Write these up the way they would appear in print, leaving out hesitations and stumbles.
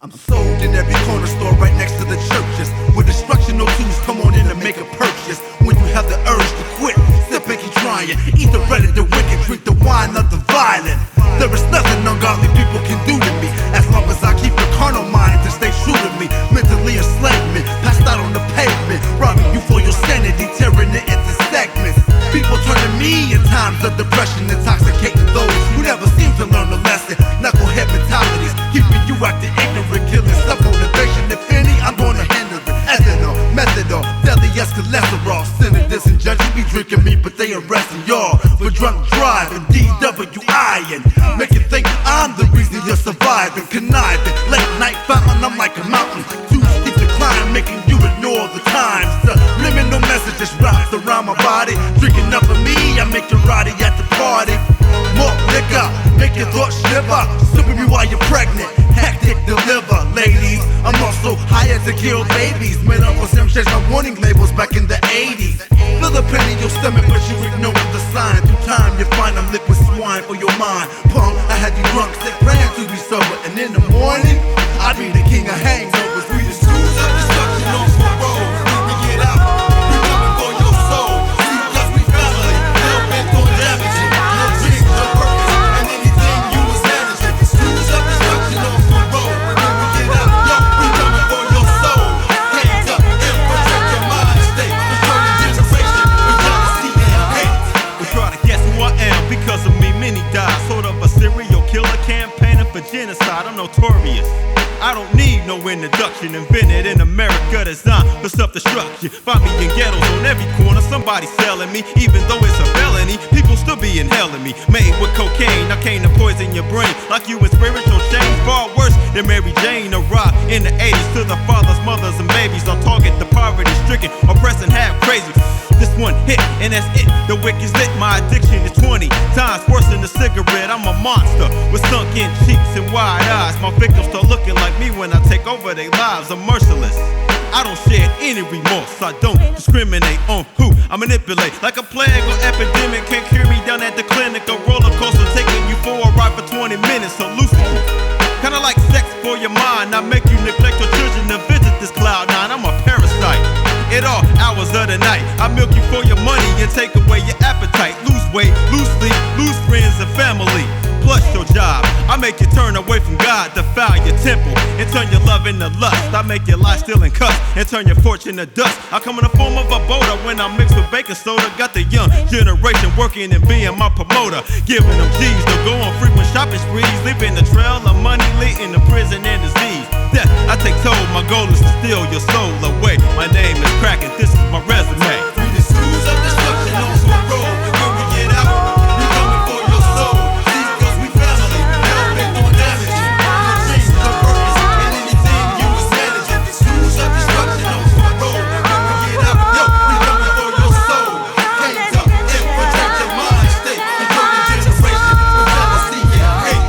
I'm sold in every corner store right next to the churches, with instructional tools. Come on in and make a purchase. When you have the urge to quit, step and keep trying. Eat the bread of the wicked, drink the wine of the violent. There is nothing ungodly people can do to me, as long as I keep the carnal mind to stay true to me. Mentally enslavement, passed out on the pavement, robbing you for your sanity, tearing it into segments. People turn to me in times of depression, intoxicating those who never seem to learn the lesson. Knucklehead mentalities, keeping you acting ignorant, killing self-motivation. If any, I'm gonna handle it. Ethanol, methadone, deadly as cholesterol. Senators and judges be drinking me, but they arresting y'all for drunk driving, DWI-ing. Make you think I'm the reason you're surviving. Conniving, late night fountain, I'm like a mountain, too steep to climb, making you ignore the times. Subliminal messages wrapped around my body. Drinking up of me, I make you rowdy at the party. More liquor, make your thoughts shiver. Sipping me while you're pregnant, hectic deliver. Ladies, I'm also hired to kill babies. Man, Uncle Sam changed my warning labels back in the 80s. Feel the pain in your stomach, but you ignore the sign. Through time, you find I'm liquid swine for your mind. Punk, I had you drunk, sick, praying to be sober. And in the morning, I'd be the king of hangovers. We the schools of destruction on the road. We get out, we coming for your soul. See, cause we family, hell bent on damaging your dreams, your purpose, and anything you was managing. Schools of destruction on the road. We get out, yo, we coming for your soul. Hands up and protect your mind state. Destroying generation with jealousy and hate. They try to guess who I am. Because of me, many died. Sort of a serial killer campaigning for genocide. I'm notorious. I don't need no introduction. Invented in America, designed for self-destruction. Find me in ghettos on every corner, somebody selling me. Even though it's a felony, people still be inhaling me. Made with cocaine, I came to poison your brain. Like you in spiritual chains, far worse than Mary Jane. Arrived in the 80s to the fathers, mothers, and babies. On target, the poverty-stricken, oppressing half crazy. This one hit, and that's it. The wick is lit, my addiction is 20 times worse than a cigarette. I'm a monster with sunken cheeks and wide eyes. My victims start looking like me when I take over their lives. I'm merciless. I don't shed any remorse. I don't discriminate on who I manipulate. Like a plague or epidemic, can't cure me down at the clinic. A roller coaster taking you for a ride for 20 minutes. Hallucinate. Kinda like sex for your mind. I make you neglect your children to visit this cloud nine. I'm a parasite. At all hours of the night, I milk you for your money and take away your appetite. Lose weight, lose sleep, lose friends and family. Plus your job, I make you turn away from God, defile your temple, and turn your love into lust. I make your life steal and cuss, and turn your fortune to dust. I come in the form of a boulder when I mix with baking soda. Got the young generation working and being my promoter, giving them G's to go on frequent shopping sprees, leaving a trail of money leading to prison and disease. Death, I take toll, my goal is to steal your soul away. My name is Crack and this is my resume. We the schools of destruction on the road. When we get out, we coming for your soul. See, cause we family, hell bent on damaging your dreams, your purpose, and anything you was managing. Schools of destruction on the road. When we get out, yo, we coming for your soul. Hands up and protect your mind state. Destroying generation with jealousy and hate.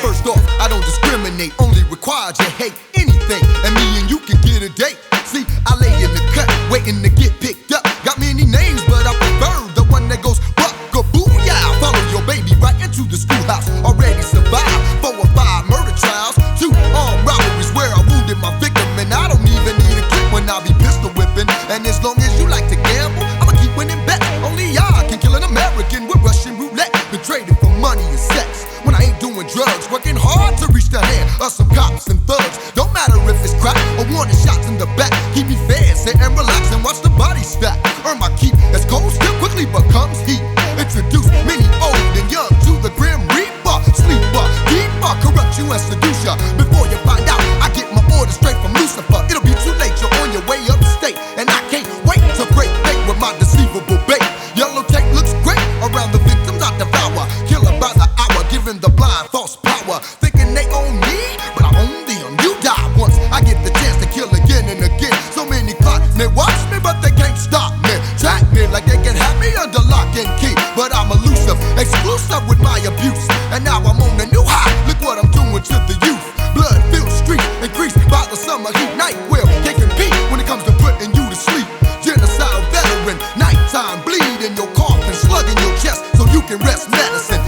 First off, I don't discriminate, only require you hate anything, and me and you can get a date. See, I lay in the cut, waiting to get picked up. Got many names, but I prefer the one that goes buck-a-boo-yow. Follow your baby right into the schoolhouse. Already survived 4 or 5 murder trials, 2 armed robberies where I wounded my victim, and I don't even need a clip when I be pistol whipping. And as long as you like to gamble, I'ma keep winning bets. Only I can kill an American with Russian roulette. Been traded for money and sex when I ain't doing drugs, working hard to reach the hand of some cops and thugs. Don't matter if it's crack or warning shots in the back. Keep me fair, sit and relax and watch the body stack. Earn my keep as cold still quickly becomes heat. Introduce many old and young to the grim reaper. Sleeper, keeper, corrupt you and seduce ya. Before you find out, I get my orders straight from Lucifer. It'll be too late, you're on your way upstate, and I can't wait to break bait with my deceivable bait. Yellow tape looks great around the victims I devour. Killer by the hour, giving the blind false power. Thinking they own me, but I own them. You die once, I get the chance to kill again and again. So many caught me, watch me, but they can't stop me. Track me like they can have me under lock and key. But I'm elusive, exclusive with my abuse. And now I'm on a new high, look what I'm doing to the youth. Blood-filled streets, increased by the summer heat. Night will can't compete when it comes to putting you to sleep. Genocidal veteran, nighttime bleed in your coffin, slug in your chest so you can rest medicine.